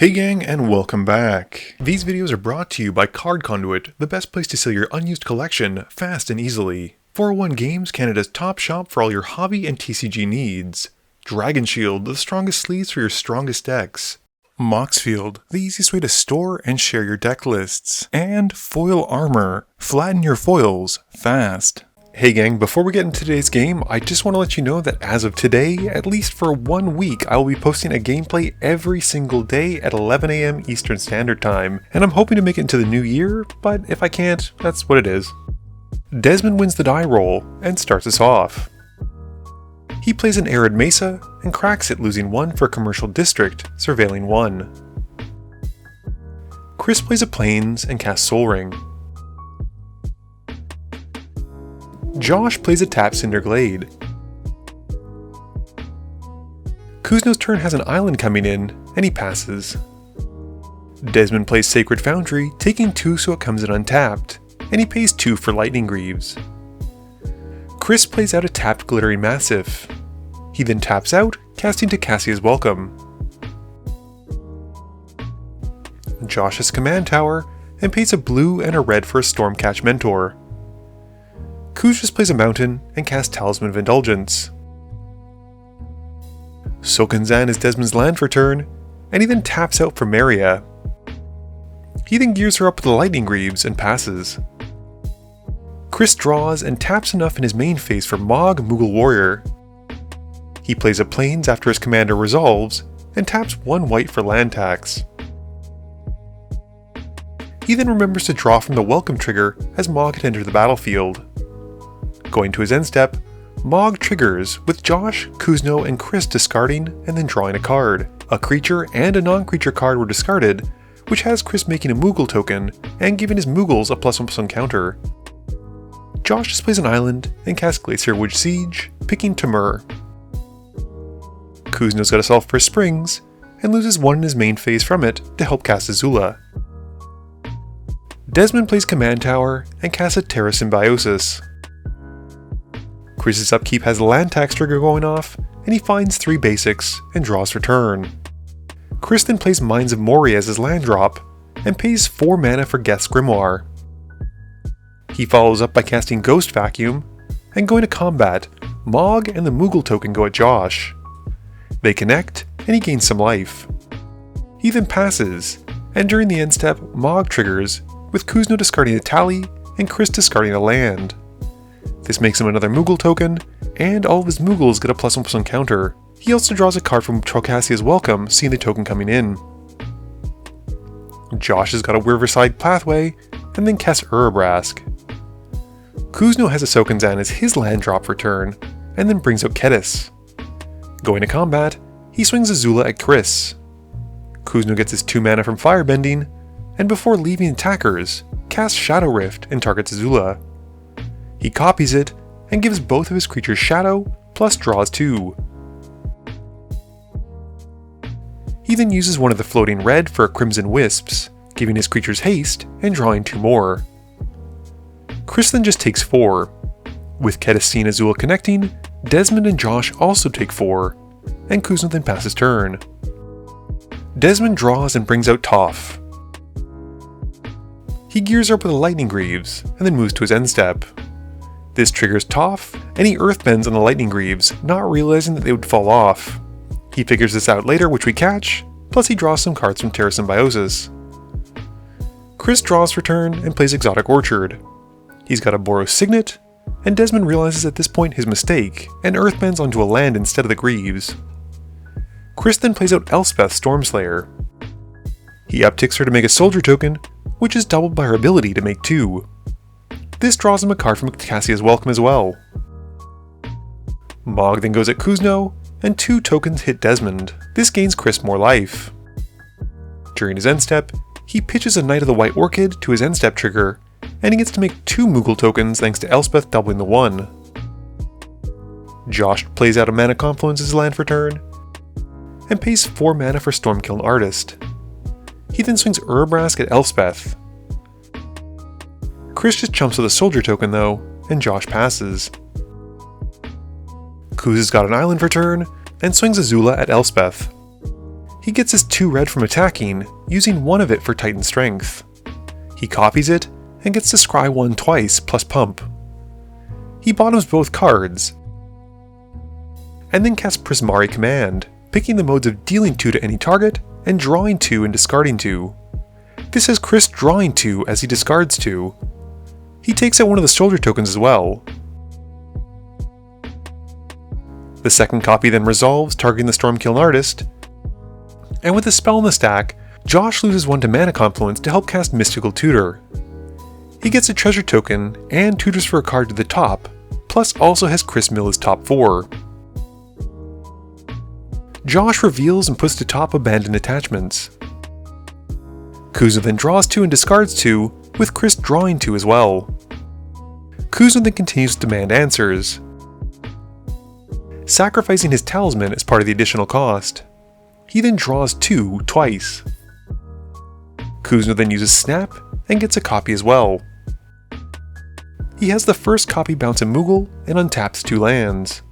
Hey gang, and welcome back. These videos are brought to you by Card Conduit, the best place to sell your unused collection fast and easily. 401 Games, Canada's top shop for all your hobby and TCG needs. Dragon Shield, the strongest sleeves for your strongest decks. Moxfield, the easiest way to store and share your deck lists. And Foil Armor, flatten your foils fast. Hey gang, before we get into today's game, I just want to let you know that as of today, at least for 1 week, I will be posting a gameplay every single day at 11 AM Eastern Standard Time, and I'm hoping to make it into the new year, but if I can't, that's what it is. Desmond wins the die roll and starts us off. He plays an Arid Mesa and cracks it, losing 1 for Commercial District, surveilling 1. Chris plays a Plains and casts Sol Ring. Josh plays a Tap Cinder Glade. Kuzno's turn has an island coming in, and he passes. Desmond plays Sacred Foundry, taking 2 so it comes in untapped, and he pays 2 for Lightning Greaves. Chris plays out a tapped Glittering Massif. He then taps out, casting to Cassia's Welcome. Josh has Command Tower, and pays a blue and a red for a Stormcatch Mentor. Kuz just plays a mountain and casts Talisman of Indulgence. Sokenzan is Desmond's land for turn, and he then taps out for Maria. He then gears her up with the Lightning Greaves and passes. Chris draws and taps enough in his main phase for Mog Moogle Warrior. He plays a Plains after his commander resolves, and taps 1 white for land tax. He then remembers to draw from the Welcome trigger as Mog had entered the battlefield. Going to his end step, Mog triggers with Josh, Kuzno, and Chris discarding and then drawing a card. A creature and a non-creature card were discarded, which has Chris making a Moogle token and giving his Moogles a +1/+1 counter. Josh displays an island and casts Glacier Witch Siege, picking Temur. Kuzno's got a Solve for Springs, and loses 1 in his main phase from it to help cast Azula. Desmond plays Command Tower and casts a Terra Symbiosis. Chris's upkeep has a land tax trigger going off, and he finds 3 basics and draws for turn. Chris then plays Mines of Moria as his land drop, and pays 4 mana for Geth's Grimoire. He follows up by casting Ghost Vacuum, and going to combat, Mog and the Moogle token go at Josh. They connect, and he gains some life. He then passes, and during the end step, Mog triggers, with Kuzno discarding a Tally, and Chris discarding a land. This makes him another Moogle token, and all of his Moogles get a +1/+1 counter. He also draws a card from Cassia's Welcome, seeing the token coming in. Josh has got a Riverside Pathway, and then casts Urabrask. Kuzno has a Sokenzan as his land drop for turn, and then brings out Kedis. Going to combat, he swings Azula at Chris. Kuzno gets his 2 mana from Firebending, and before leaving attackers, casts Shadow Rift and targets Azula. He copies it, and gives both of his creatures Shadow, plus draws 2. He then uses 1 of the floating red for Crimson Wisps, giving his creatures haste, and drawing 2 more. Chris then just takes 4. With Kedis and Azula connecting, Desmond and Josh also take 4, and Kuzno then passes turn. Desmond draws and brings out Toph. He gears up with the Lightning Greaves, and then moves to his end step. This triggers Toph, and he earthbends on the Lightning Greaves, not realizing that they would fall off. He figures this out later, which we catch, plus he draws some cards from Terra Symbiosis. Chris draws for turn and plays Exotic Orchard. He's got a Boros Signet, and Desmond realizes at this point his mistake, and earthbends onto a land instead of the Greaves. Chris then plays out Elspeth Stormslayer. He upticks her to make a Soldier token, which is doubled by her ability to make 2. This draws him a card from Cassia's Welcome as well. Mog then goes at Kuzno, and 2 tokens hit Desmond. This gains Chris more life. During his end step, he pitches a Knight of the White Orchid to his end step trigger, and he gets to make 2 Moogle tokens thanks to Elspeth doubling the 1. Josh plays out a Mana Confluence as his land for turn, and pays 4 mana for Stormkiln Artist. He then swings Urabrask at Elspeth. Chris just chumps with a Soldier token though, and Josh passes. Kuz has got an island for turn, and swings Azula at Elspeth. He gets his 2 red from attacking, using 1 of it for Titan Strength. He copies it, and gets to scry 1 twice, plus pump. He bottoms both cards, and then casts Prismari Command, picking the modes of dealing 2 to any target, and drawing 2 and discarding 2. This has Chris drawing 2 as he discards 2. He takes out one of the soldier tokens as well. The second copy then resolves, targeting the Stormkiln Artist, and with a spell in the stack, Josh loses 1 to Mana Confluence to help cast Mystical Tutor. He gets a treasure token and tutors for a card to the top, plus also has Chris mill his top 4. Josh reveals and puts to top abandoned attachments. Kuzno then draws 2 and discards 2, with Chris drawing 2 as well. Kuzno then continues to demand answers, sacrificing his talisman as part of the additional cost. He then draws 2 twice. Kuzno then uses Snap and gets a copy as well. He has the first copy bounce a Moogle and untaps 2 lands.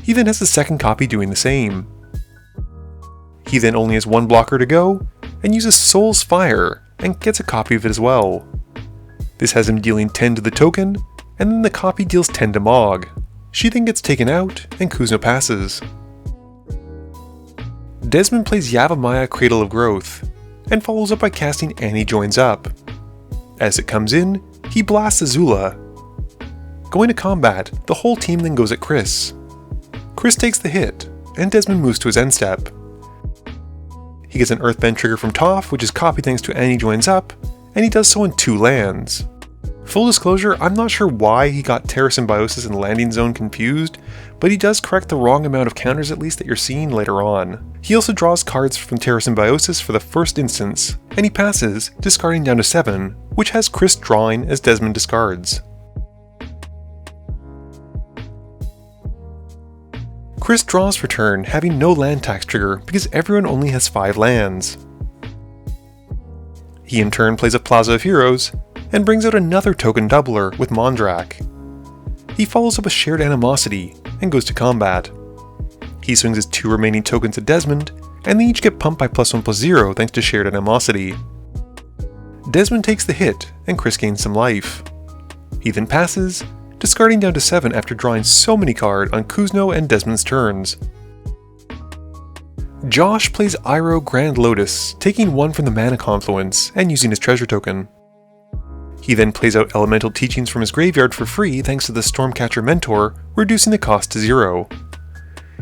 He then has the second copy doing the same. He then only has 1 blocker to go, and uses Soul's Fire and gets a copy of it as well. This has him dealing 10 to the token, and then the copy deals 10 to Mog. She then gets taken out, and Kuzno passes. Desmond plays Yavimaya Cradle of Growth, and follows up by casting Annie Joins Up. As it comes in, he blasts Azula. Going to combat, the whole team then goes at Chris. Chris takes the hit, and Desmond moves to his end step. He gets an Earthbend trigger from Toph, which is copied thanks to Annie Joins Up, and he does so in 2 lands. Full disclosure, I'm not sure why he got Terra Symbiosis and Landing Zone confused, but he does correct the wrong amount of counters at least that you're seeing later on. He also draws cards from Terra Symbiosis for the first instance, and he passes, discarding down to 7, which has Chris drawing as Desmond discards. Chris draws for turn, having no land tax trigger because everyone only has 5 lands. He in turn plays a Plaza of Heroes, and brings out another token doubler with Mondrak. He follows up with Shared Animosity, and goes to combat. He swings his 2 remaining tokens at Desmond, and they each get pumped by +1/+0 thanks to Shared Animosity. Desmond takes the hit, and Chris gains some life. He then passes, discarding down to 7 after drawing so many cards on Kuzno and Desmond's turns. Josh plays Iroh Grand Lotus, taking 1 from the Mana Confluence and using his treasure token. He then plays out Elemental Teachings from his graveyard for free thanks to the Stormcatcher Mentor, reducing the cost to 0.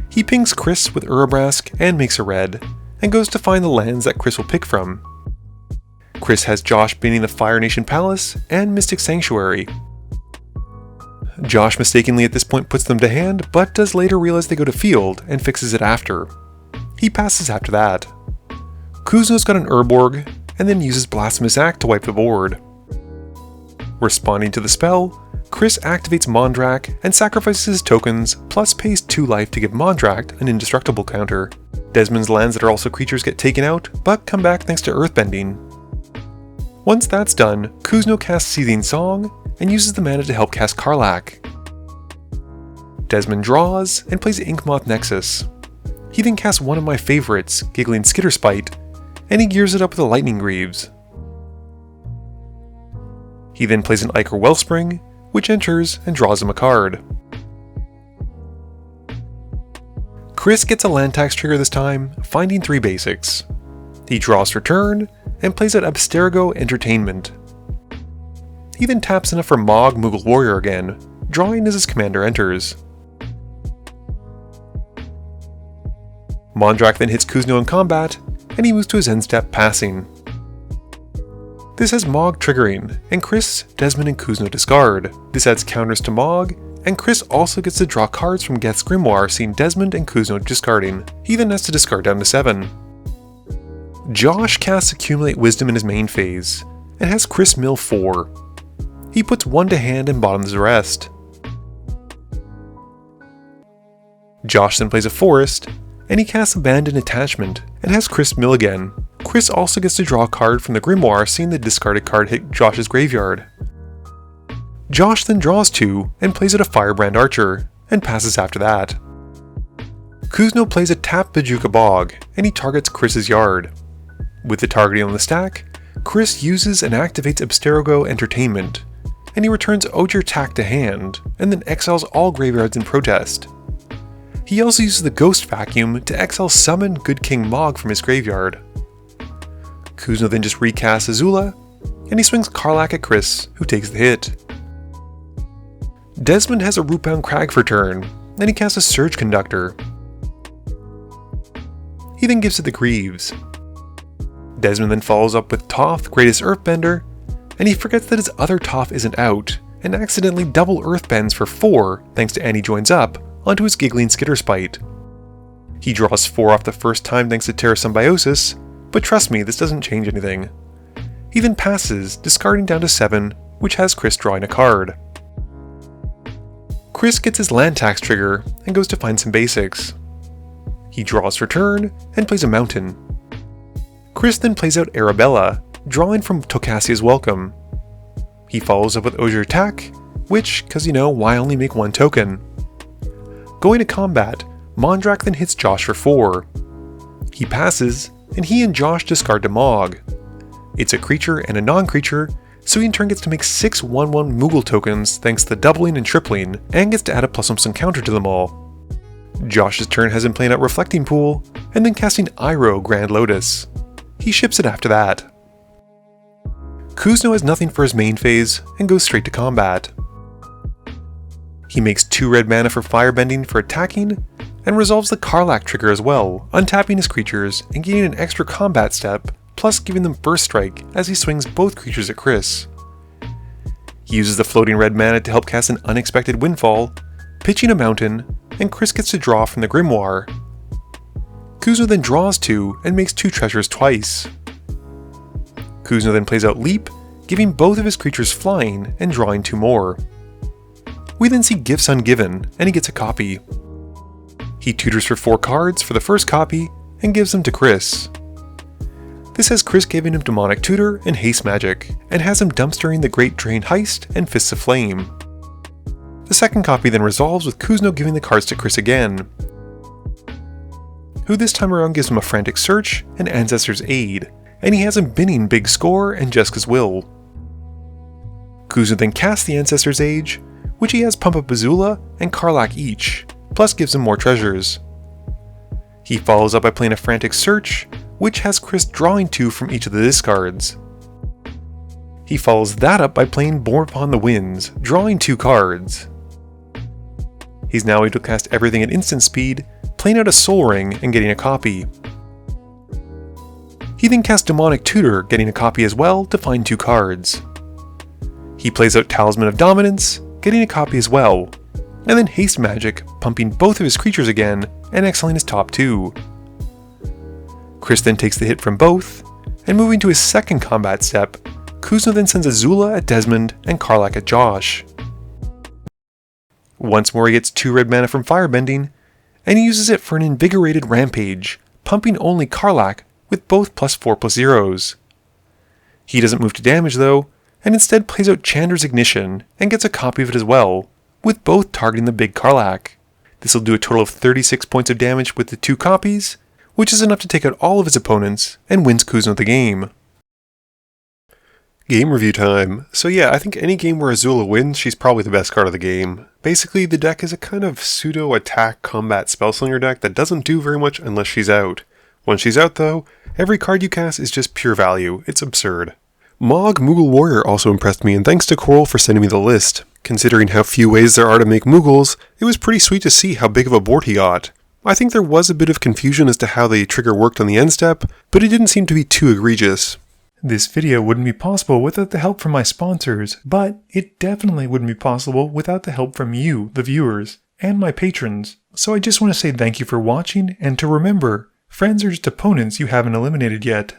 He pings Chris with Urabrask and makes a red, and goes to find the lands that Chris will pick from. Chris has Josh banning the Fire Nation Palace and Mystic Sanctuary. Josh mistakenly at this point puts them to hand, but does later realize they go to field and fixes it after. He passes after that. Kuzno's got an Urborg, and then uses Blasphemous Act to wipe the board. Responding to the spell, Chris activates Mondrak and sacrifices his tokens, plus pays 2 life to give Mondrak an indestructible counter. Desmond's lands that are also creatures get taken out, but come back thanks to Earthbending. Once that's done, Kuzno casts Seething Song, and uses the mana to help cast Karlach. Desmond draws, and plays Inkmoth Nexus. He then casts one of my favorites, Giggling Skitterspite, and he gears it up with a Lightning Greaves. He then plays an Ichor Wellspring, which enters and draws him a card. Chris gets a land tax trigger this time, finding 3 basics. He draws for turn, and plays out Abstergo Entertainment. He then taps enough for Mog Moogle Warrior again, drawing as his commander enters. Mondrak then hits Kuzno in combat, and he moves to his end step, passing. This has Mog triggering, and Chris, Desmond, and Kuzno discard. This adds counters to Mog, and Chris also gets to draw cards from Geth's Grimoire, seeing Desmond and Kuzno discarding. He then has to discard down to 7. Josh casts Accumulate Wisdom in his main phase, and has Chris mill 4. He puts 1 to hand and bottoms the rest. Josh then plays a Forest, and he casts Abandoned Attachment, and has Chris mill again. Chris also gets to draw a card from the Grimoire, seeing the discarded card hit Josh's graveyard. Josh then draws 2, and plays out a Firebrand Archer, and passes after that. Kuzno plays a Tap Bajuka Bog, and he targets Chris's yard. With the targeting on the stack, Chris uses and activates Abstergo Entertainment, and he returns Ojer Tak to hand, and then exiles all graveyards in protest. He also uses the Ghost Vacuum to exile summon Good King Mog from his graveyard. Kuzno then just recasts Azula, and he swings Karlach at Chris, who takes the hit. Desmond has a Rootbound Crag for turn, and he casts a Surge Conductor. He then gives it the Greaves. Desmond then follows up with Toph, Greatest Earthbender, and he forgets that his other Toph isn't out, and accidentally double Earthbends for 4 thanks to Annie Joins Up onto his Giggling Skitterspite. He draws 4 off the first time thanks to Terra Symbiosis, but trust me, this doesn't change anything. He then passes, discarding down to 7, which has Chris drawing a card. Chris gets his land tax trigger and goes to find some basics. He draws for turn and plays a mountain. Chris then plays out Arabella, drawing from Tocassia's Welcome. He follows up with Ojer Tak, which, cause why only make 1 token? Going to combat, Mondrak then hits Josh for 4. He passes, and he and Josh discard to Mog. It's a creature and a non-creature, so he in turn gets to make 6 1/1 Moogle tokens thanks to the doubling and tripling, and gets to add a +1 counter to them all. Josh's turn has him playing out Reflecting Pool, and then casting Iroh Grand Lotus. He ships it after that. Kuzno has nothing for his main phase, and goes straight to combat. He makes 2 red mana for Firebending for attacking, and resolves the Karlach trigger as well, untapping his creatures and gaining an extra combat step, plus giving them Burst Strike as he swings both creatures at Chris. He uses the floating red mana to help cast an Unexpected Windfall, pitching a mountain, and Chris gets to draw from the Grimoire. Kuzno then draws 2 and makes 2 treasures twice. Kuzno then plays out Leap, giving both of his creatures flying and drawing 2 more. We then see Gifts Ungiven, and he gets a copy. He tutors for 4 cards for the first copy, and gives them to Chris. This has Chris giving him Demonic Tutor and Haste Magic, and has him dumpstering the Great Drain Heist and Fists of Flame. The second copy then resolves with Kuzno giving the cards to Chris again, who this time around gives him a Frantic Search and Ancestor's Aid, and he has him binning Big Score and Jessica's Will. Kuzno then casts the Ancestor's Age, which he has pump up Azula and Karlach each, plus gives him more treasures. He follows up by playing a Frantic Search, which has Chris drawing 2 from each of the discards. He follows that up by playing Born Upon the Winds, drawing 2 cards. He's now able to cast everything at instant speed, playing out a Soul Ring and getting a copy. He then casts Demonic Tutor, getting a copy as well to find 2 cards. He plays out Talisman of Dominance, getting a copy as well, and then Haste Magic, pumping both of his creatures again and exiling his top 2. Chris then takes the hit from both, and moving to his second combat step, Kuzno then sends Azula at Desmond and Karlach at Josh. Once more he gets 2 red mana from Firebending, and he uses it for an Invigorated Rampage, pumping only Karlach with both +4/+0s. He doesn't move to damage though, and instead plays out Chandra's Ignition and gets a copy of it as well, with both targeting the big Karlach. This will do a total of 36 points of damage with the 2 copies, which is enough to take out all of his opponents and wins Kuzno the game. Game review time. So yeah, I think any game where Azula wins, she's probably the best card of the game. Basically, the deck is a kind of pseudo-attack combat spellslinger deck that doesn't do very much unless she's out. When she's out though, every card you cast is just pure value. It's absurd. Mog Moogle Warrior also impressed me, and thanks to Coral for sending me the list. Considering how few ways there are to make Moogles, it was pretty sweet to see how big of a board he got. I think there was a bit of confusion as to how the trigger worked on the end step, but it didn't seem to be too egregious. This video wouldn't be possible without the help from my sponsors, but it definitely wouldn't be possible without the help from you, the viewers, and my patrons. So I just want to say thank you for watching, and to remember, friends are just opponents you haven't eliminated yet.